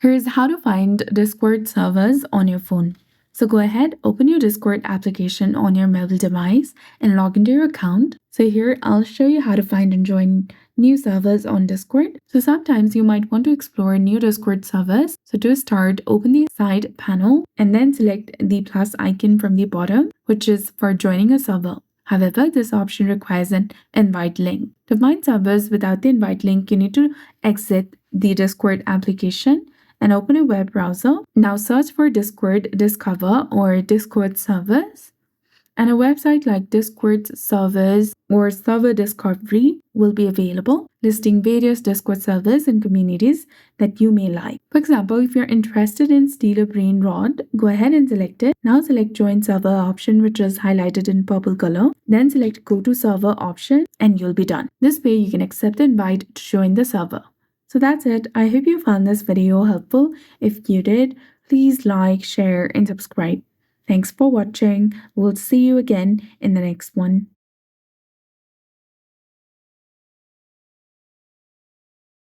Here's how to find Discord servers on your phone. So go ahead, open your Discord application on your mobile device and log into your account. So here I'll show you how to find and join new servers on Discord. So sometimes you might want to explore new Discord servers. So to start, open the side panel and then select the plus icon from the bottom, which is for joining a server. However, this option requires an invite link. To find servers without the invite link, you need to exit the Discord application and open a web browser. Now search for Discord Discover or Discord servers. And a website like Discord servers or Server Discovery will be available, listing various Discord servers and communities that you may like. For example, if you're interested in Steal a Brain Rot, go ahead and select it. Now select Join Server option, which is highlighted in purple color. Then select Go to Server option and you'll be done. This way you can accept the invite to join the server. So that's it. I hope you found this video helpful. If you did, please like, share, and subscribe. Thanks for watching. We'll see you again in the next one.